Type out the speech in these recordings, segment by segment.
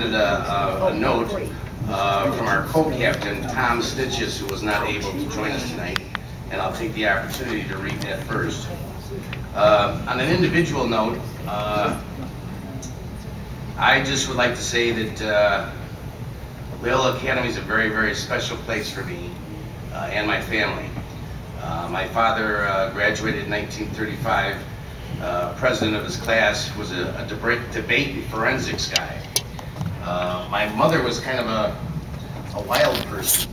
presented a note from our co-captain, Tom Snitches, who was not able to join us tonight, and I'll take the opportunity to read that first. On an individual note, I just would like to say that Loyola Academy is a very, very special place for me and my family. My father graduated in 1935. President of his class was a debate and forensics guy. My mother was kind of a wild person,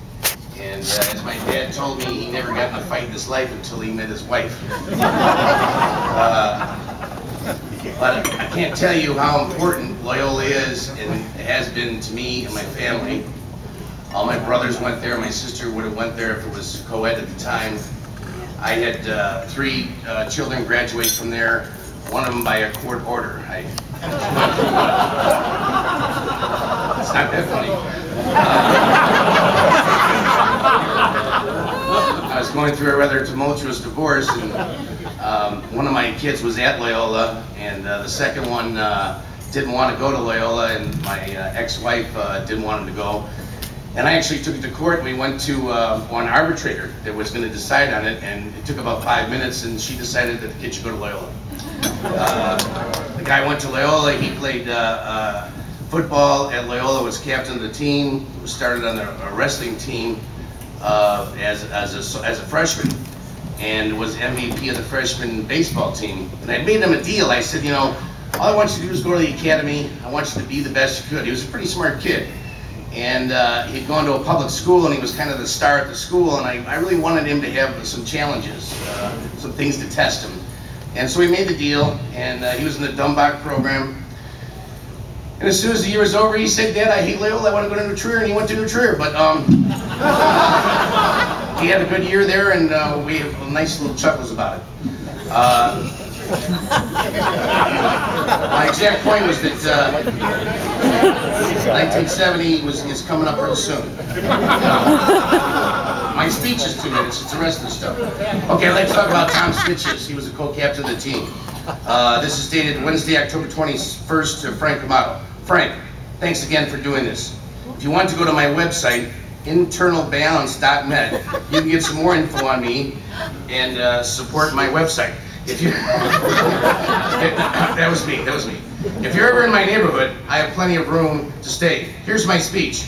and as my dad told me, he never got in a fight in his life until he met his wife. But I can't tell you how important Loyola is and has been to me and my family. All my brothers went there. My sister would have went there if it was co-ed at the time. I had 3 children graduate from there, one of them by a court order. It's not that funny. I was going through a rather tumultuous divorce, and one of my kids was at Loyola, and the second one didn't want to go to Loyola, and my ex-wife didn't want him to go. And I actually took it to court, and we went to one arbitrator that was going to decide on it, and it took about 5 minutes, and she decided that the kid should go to Loyola. The guy went to Loyola. He played football at Loyola, was captain of the team, started on a wrestling team as a freshman, and was MVP of the freshman baseball team. And I made him a deal. I said, you know, all I want you to do is go to the academy. I want you to be the best you could. He was a pretty smart kid. And he'd gone to a public school, and he was kind of the star at the school, and I really wanted him to have some challenges, some things to test him. And so we made the deal, and he was in the Dumbach program. And as soon as the year was over, he said, Dad, I hate Loyola, I want to go to New Trier, and he went to New Trier. But he had a good year there, and we had nice little chuckles about it. My exact point was that 1970 is coming up real soon. My speech is 2 minutes, it's the rest of the stuff. Okay, I'd like to talk about Tom Snitches. He was a co-captain of the team. This is dated Wednesday, October 21st to Frank Amato. Frank, thanks again for doing this. If you want to go to my website, internalbalance.net, you can get some more info on me and support my website. If you, that was me. If you're ever in my neighborhood, I have plenty of room to stay. Here's my speech.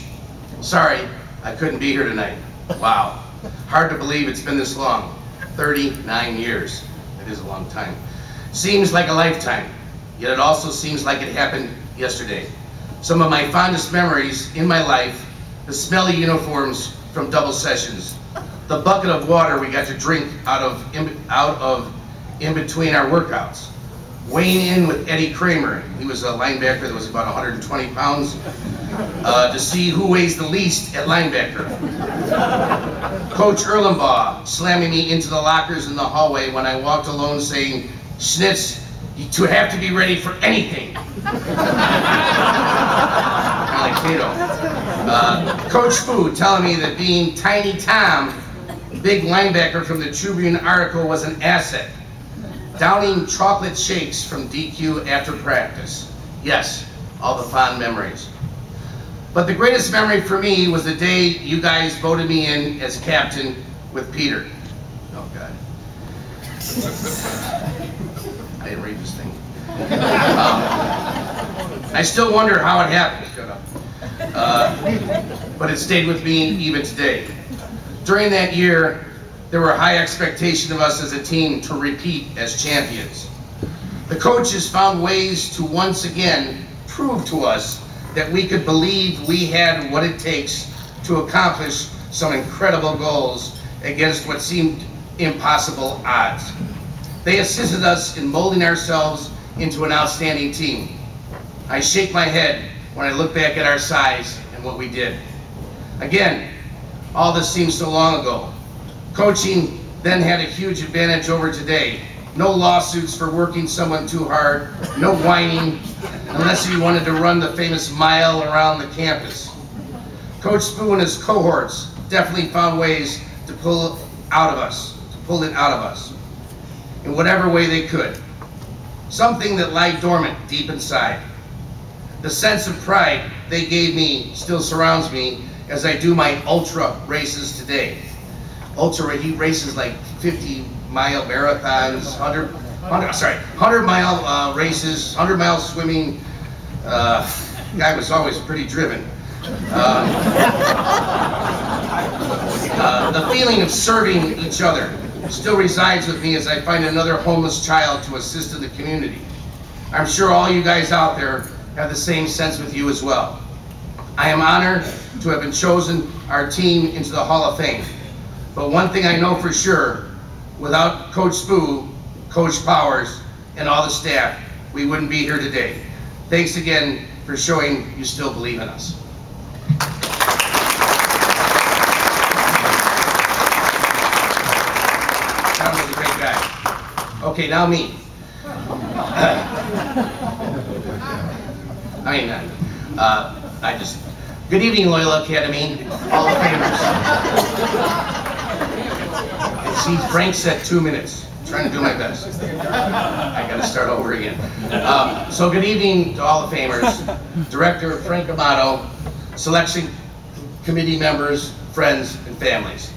Sorry, I couldn't be here tonight. Wow, hard to believe it's been this long. 39 years. It is a long time. Seems like a lifetime, yet it also seems like it happened yesterday. Some of my fondest memories in my life: the smelly uniforms from double sessions, the bucket of water we got to drink out of in between our workouts, weighing in with Eddie Kramer. He was a linebacker that was about 120 pounds, to see who weighs the least at linebacker. Coach Erlenbaugh slamming me into the lockers in the hallway when I walked alone saying, Schnitz, you have to be ready for anything. Kind of like Cato. Coach Spoo telling me that being Tiny Tom, big linebacker from the Tribune article, was an asset. Downing chocolate shakes from DQ after practice. Yes, all the fond memories. But the greatest memory for me was the day you guys voted me in as captain with Peter. Oh, God. I didn't read this thing. I still wonder how it happened. But it stayed with me even today. During that year, there were high expectations of us as a team to repeat as champions. The coaches found ways to once again prove to us that we could believe we had what it takes to accomplish some incredible goals against what seemed impossible odds. They assisted us in molding ourselves into an outstanding team. I shake my head when I look back at our size and what we did. Again, all this seems so long ago. Coaching then had a huge advantage over today. No lawsuits for working someone too hard, no whining, unless you wanted to run the famous mile around the campus. Coach Spoo and his cohorts definitely found ways to pull it out of us in whatever way they could. Something that lay dormant deep inside. The sense of pride they gave me still surrounds me as I do my ultra races today. Ultra races like 50-mile marathons, 100-mile races, 100-mile swimming. Guy was always pretty driven. The feeling of serving each other still resides with me as I find another homeless child to assist in the community. I'm sure all you guys out there have the same sense with you as well. I am honored to have been chosen our team into the Hall of Fame. But one thing I know for sure, without Coach Spoo, Coach Powers, and all the staff, we wouldn't be here today. Thanks again for showing you still believe in us. That was a great guy. Okay, now me. Good evening, Loyola Academy, Hall of Famers. And see, Frank said 2 minutes. I'm trying to do my best. I gotta start over again. So good evening to all the Famers, Director Frank Amato, selection committee members, friends, and families.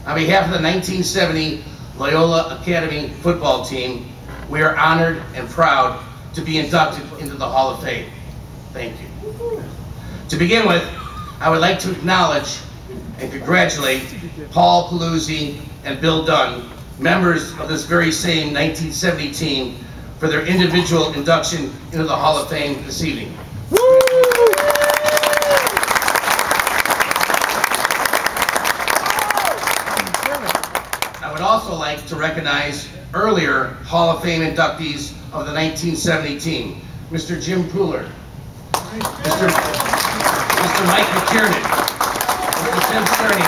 On behalf of the 1970 Loyola Academy football team, we are honored and proud to be inducted into the Hall of Fame. Thank you. To begin with, I would like to acknowledge and congratulate Paul Paluzzi and Bill Dunn, members of this very same 1970 team, for their individual induction into the Hall of Fame this evening. I would also like to recognize earlier Hall of Fame inductees of the 1970 team, Mr. Jim Pooler, Mr. Mike McKiernan, Mr. Tim Cerny,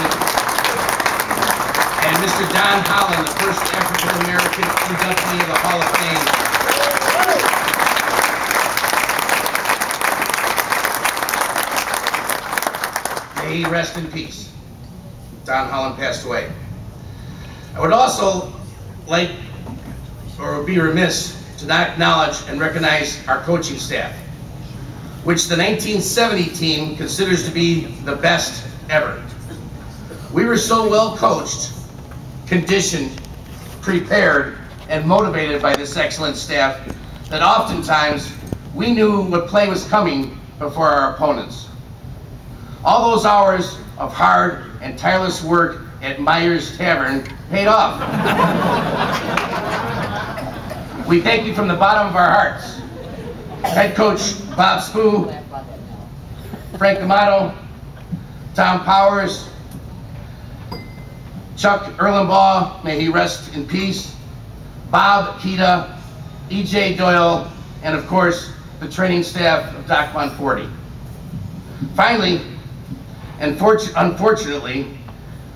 and Mr. Don Holland, the first African-American inductee of the Hall of Fame. May he rest in peace. Don Holland passed away. I would also like, or be remiss, to not acknowledge and recognize our coaching staff, which the 1970 team considers to be the best ever. We were so well coached, conditioned, prepared, and motivated by this excellent staff that oftentimes we knew what play was coming before our opponents. All those hours of hard and tireless work at Myers Tavern paid off. We thank you from the bottom of our hearts. Head coach Bob Spoo, Frank Amato, Tom Powers, Chuck Erlenbaugh, may he rest in peace, Bob Kita, E.J. Doyle, and of course, the training staff of Oct24. Finally, and unfortunately,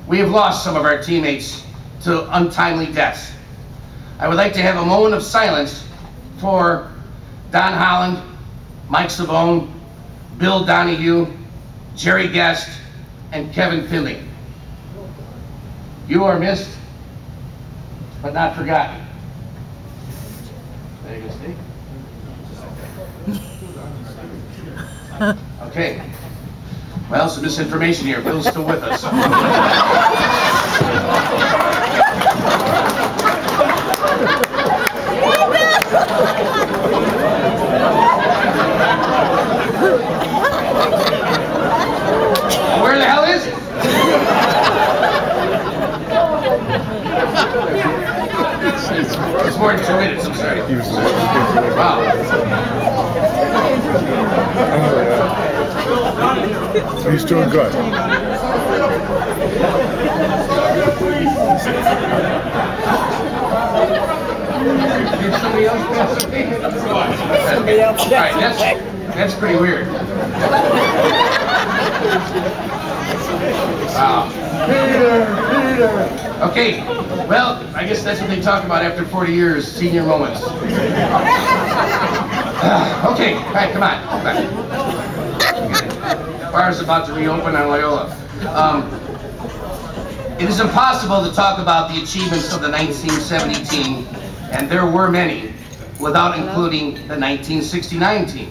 we have lost some of our teammates to untimely deaths. I would like to have a moment of silence for Don Holland, Mike Savone, Bill Donahue, Jerry Guest, and Kevin Finley. You are missed, but not forgotten. There you go, Steve. Okay. Well, some misinformation here. Bill's still with us. Where the hell is it? It's more than 2 minutes, I'm sorry. Wow. He's doing good. Somebody else pass me? All right, that's pretty weird. Wow. Okay, well, I guess that's what they talk about after 40 years, senior moments. Okay, all right, come on. Bar is about to reopen on Loyola. It is impossible to talk about the achievements of the 1970 team, and there were many, without including the 1969 team.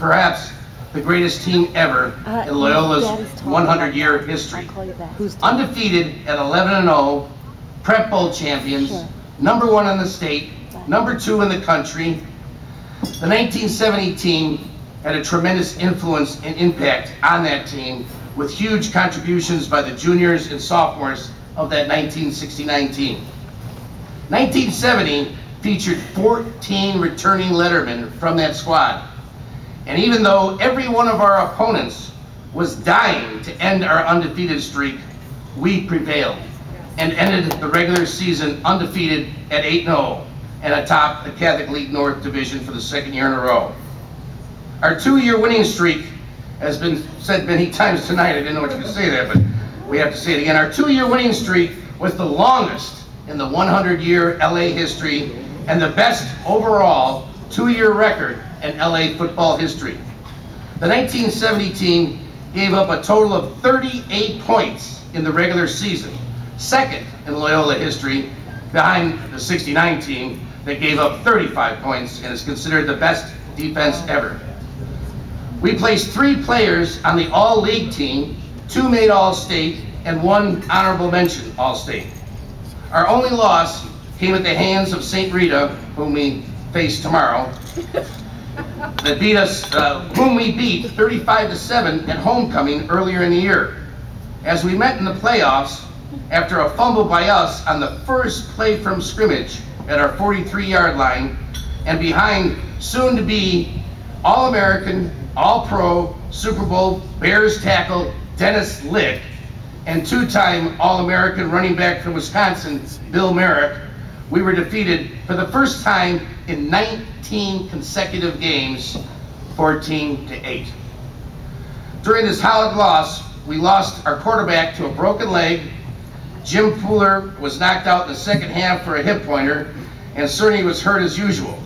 perhaps the greatest team ever in Loyola's 100-year history. Undefeated at 11-0, Prep Bowl champions, #1 in the state, #2 in the country. The 1970 team had a tremendous influence and impact on that team, with huge contributions by the juniors and sophomores of that 1969 team. 1970 featured 14 returning lettermen from that squad. And even though every one of our opponents was dying to end our undefeated streak, we prevailed and ended the regular season undefeated at 8-0 and atop the Catholic League North Division for the 2nd year in a row. Our 2-year winning streak has been said many times tonight. I didn't know what you could say there, but we have to say it again. Our 2-year winning streak was the longest in the 100-year LA history and the best overall 2-year record in LA football history. The 1970 team gave up a total of 38 points in the regular season, second in Loyola history, behind the 69 team that gave up 35 points and is considered the best defense ever. We placed 3 players on the All-League team, 2 made All-State, and 1 honorable mention All-State. Our only loss came at the hands of St. Rita, whom we face tomorrow, that beat us, whom we beat 35-7 at homecoming earlier in the year. As we met in the playoffs, after a fumble by us on the first play from scrimmage at our 43-yard line, and behind soon-to-be All-American, All-Pro, Super Bowl Bears tackle Dennis Lick, and 2-time All-American running back from Wisconsin, Bill Merrick, we were defeated for the first time in 19 consecutive games, 14-8. During this howling loss, we lost our quarterback to a broken leg. Jim Pooler was knocked out in the second half for a hip pointer, and Cerny was hurt as usual.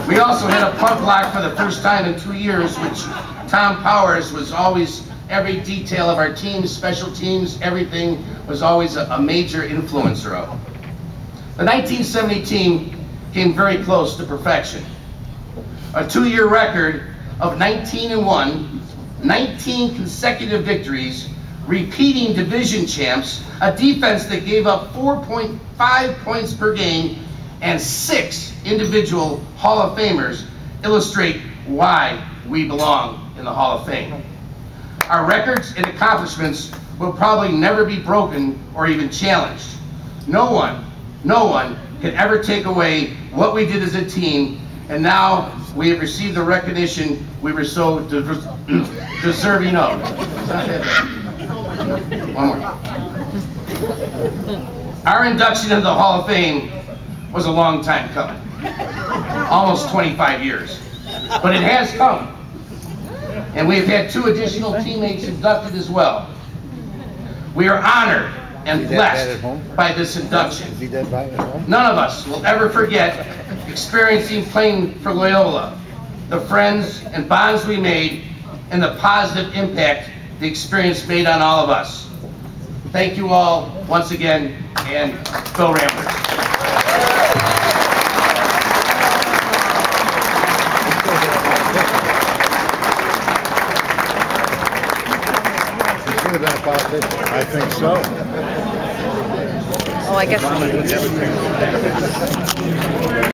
We also had a punt block for the first time in 2 years, which Tom Powers was always, every detail of our team, special teams, everything was always a major influencer of. The 1970 team came very close to perfection. A 2-year record of 19-1, 19 consecutive victories, repeating division champs, a defense that gave up 4.5 points per game, and 6 individual Hall of Famers illustrate why we belong in the Hall of Fame. Our records and accomplishments will probably never be broken or even challenged. No one can ever take away what we did as a team, and now we have received the recognition we were so deserving of. One more. Our induction into the Hall of Fame was a long time coming, almost 25 years, but it has come, and we've had 2 additional teammates inducted as well. We are honored and blessed by this induction. None of us will ever forget experiencing playing for Loyola, the friends and bonds we made, and the positive impact the experience made on all of us. Thank you all once again, and go Ramblers. I think so. Oh, I guess.